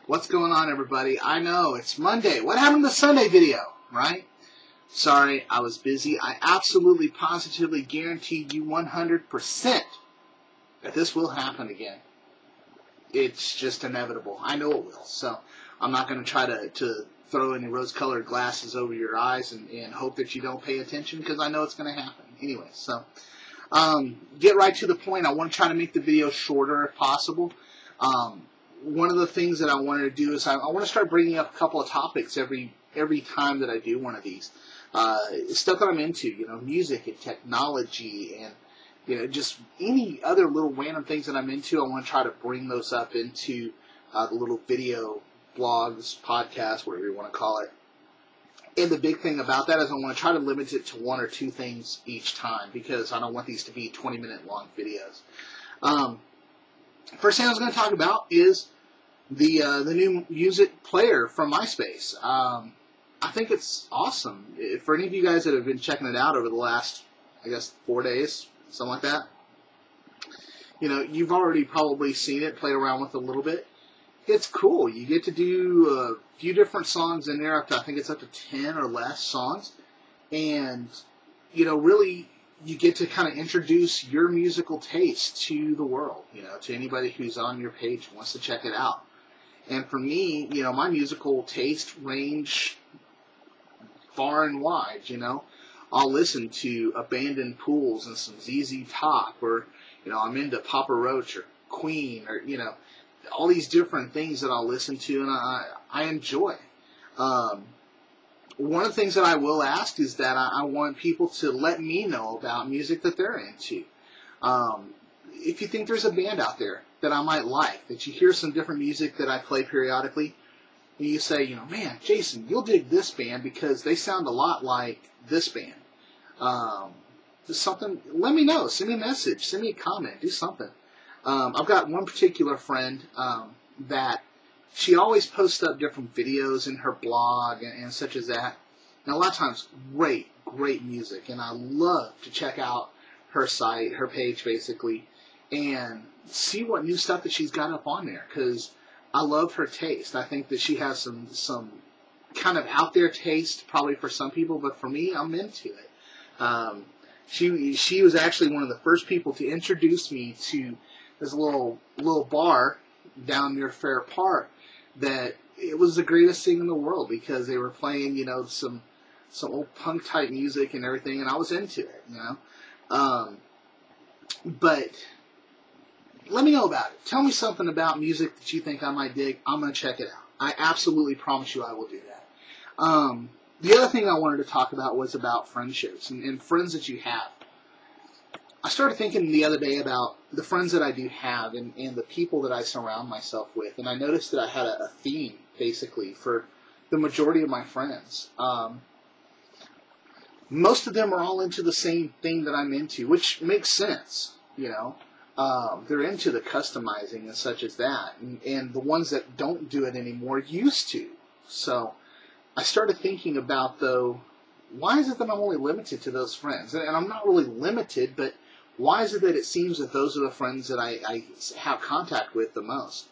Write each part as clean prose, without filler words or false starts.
What's going on, everybody? I know, it's Monday. What happened to the Sunday video, right? Sorry, I was busy. I absolutely, positively guarantee you 100% that this will happen again. It's just inevitable. I know it will. So I'm not going to try to throw any rose-colored glasses over your eyes and hope that you don't pay attention, because I know it's going to happen. Anyway, so get right to the point. I want to try to make the video shorter if possible. One of the things that I wanted to do is I want to start bringing up a couple of topics every time that I do one of these. Stuff that I'm into, music and technology and, just any other little random things that I'm into. I want to try to bring those up into the little video blogs, podcasts, whatever you want to call it. And the big thing about that is I want to try to limit it to one or two things each time, because I don't want these to be 20-minute long videos. First thing I was going to talk about is the new music player from MySpace. I think it's awesome. For any of you guys that have been checking it out over the last, 4 days, something like that, you've already probably seen it, played around with it a little bit. It's cool. You get to do a few different songs in there, I think it's up to 10 or less songs. And, really, you get to kind of introduce your musical taste to the world, to anybody who's on your page and wants to check it out. And for me, my musical taste range far and wide, I'll listen to Abandoned Pools and some ZZ Top, or, I'm into Papa Roach or Queen, or, all these different things that I'll listen to and I enjoy. One of the things that I will ask is that I want people to let me know about music that they're into. If you think there's a band out there that I might like, that you hear some different music that I play periodically, and you say, man, Jason, you'll dig this band because they sound a lot like this band. Just something, let me know. Send me a message. Send me a comment. Do something. I've got one particular friend that she always posts up different videos in her blog and such as that. And a lot of times, great music. And I love to check out her site, her page basically, and see what new stuff that she's got up on there, because I love her taste. I think that she has some kind of out there taste probably for some people, but for me, I'm into it. She was actually one of the first people to introduce me to this little bar down near Fair Park that it was the greatest thing in the world, because they were playing, some old punk type music and everything, and I was into it, But let me know about it. Tell me something about music that you think I might dig. I'm going to check it out. I absolutely promise you I will do that. The other thing I wanted to talk about was about friendships and friends that you have. I started thinking the other day about the friends that I do have and the people that I surround myself with, and I noticed that I had a theme, basically, for the majority of my friends. Most of them are all into the same thing that I'm into, which makes sense, They're into the customizing and such as that, and the ones that don't do it anymore used to. So I started thinking about, though, why is it that I'm only limited to those friends? And I'm not really limited, but why is it that it seems that those are the friends that I have contact with the most?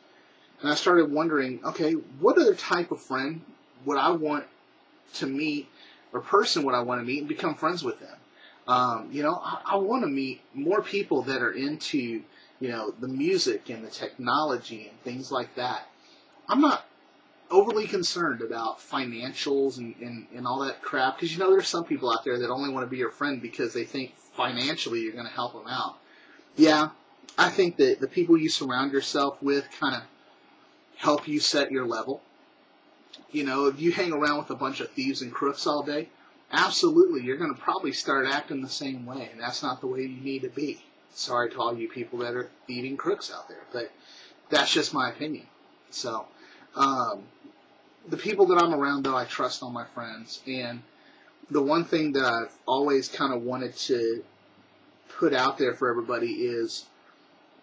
And I started wondering, okay, what other type of friend would I want to meet, or person would I want to meet and become friends with them? I want to meet more people that are into, the music and the technology and things like that. I'm not overly concerned about financials and all that crap, because, there's some people out there that only want to be your friend because they think financially you're going to help them out. Yeah, I think that the people you surround yourself with kind of help you set your level. If you hang around with a bunch of thieves and crooks all day, absolutely, you're going to probably start acting the same way, and that's not the way you need to be. Sorry to all you people that are thieving crooks out there, but that's just my opinion. So, the people that I'm around, though, I trust all my friends, and the one thing that I've always kind of wanted to put out there for everybody is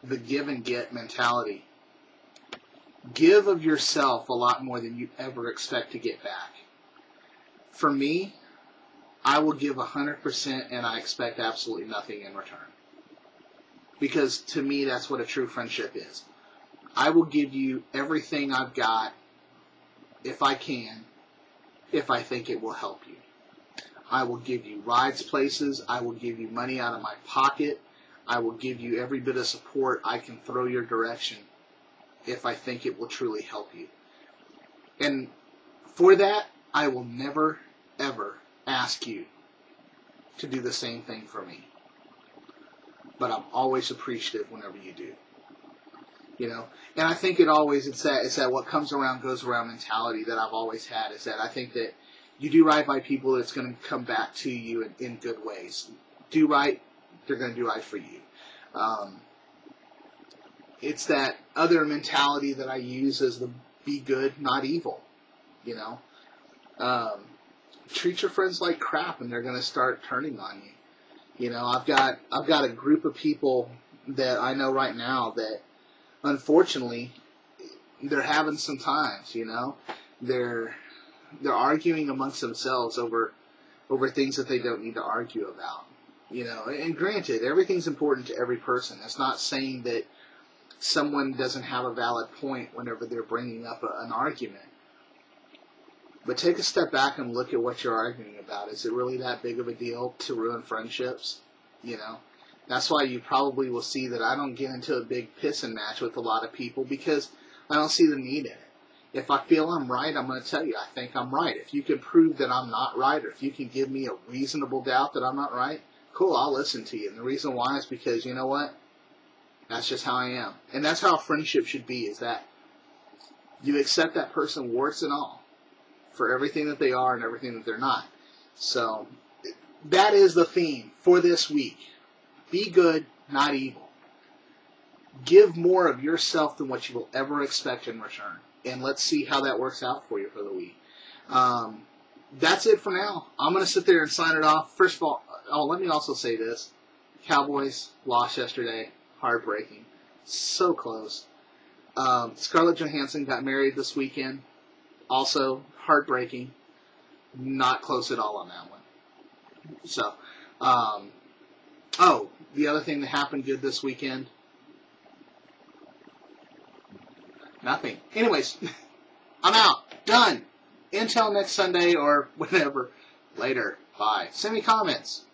the give and get mentality. Give of yourself a lot more than you ever expect to get back. For me, I will give 100% and I expect absolutely nothing in return. Because to me, that's what a true friendship is. I will give you everything I've got if I can, if I think it will help you. I will give you rides places. I will give you money out of my pocket. I will give you every bit of support I can throw your direction if I think it will truly help you. And for that, I will never, ever ask you to do the same thing for me. But I'm always appreciative whenever you do. You know, and I think it's that what comes around goes around mentality that I've always had, is that I think that you do right by people, it's going to come back to you in good ways. Do right, they're going to do right for you. It's that other mentality that I use as the be good, not evil. You know, treat your friends like crap, and they're going to start turning on you. You know, I've got a group of people that I know right now that, unfortunately, they're having some times. You know, they're arguing amongst themselves over things that they don't need to argue about. You know, and granted, everything's important to every person. That's not saying that someone doesn't have a valid point whenever they're bringing up an argument. But take a step back and look at what you're arguing about. Is it really that big of a deal to ruin friendships? You know, that's why you probably will see that I don't get into a big pissing match with a lot of people, because I don't see the need in it. If I feel I'm right, I'm going to tell you I think I'm right. If you can prove that I'm not right, or if you can give me a reasonable doubt that I'm not right, cool, I'll listen to you. And the reason why is because, you know what? That's just how I am. And that's how a friendship should be, is that you accept that person warts and all for everything that they are and everything that they're not. So that is the theme for this week. Be good, not evil. Give more of yourself than what you will ever expect in return. And let's see how that works out for you for the week. That's it for now. I'm going to sit there and sign it off. First of all, let me also say this. Cowboys lost yesterday. Heartbreaking. So close. Scarlett Johansson got married this weekend. Also heartbreaking. Not close at all on that one. So, the other thing that happened good this weekend, nothing. Anyways, I'm out. Done. Until next Sunday or whenever. Later. Bye. Send me comments.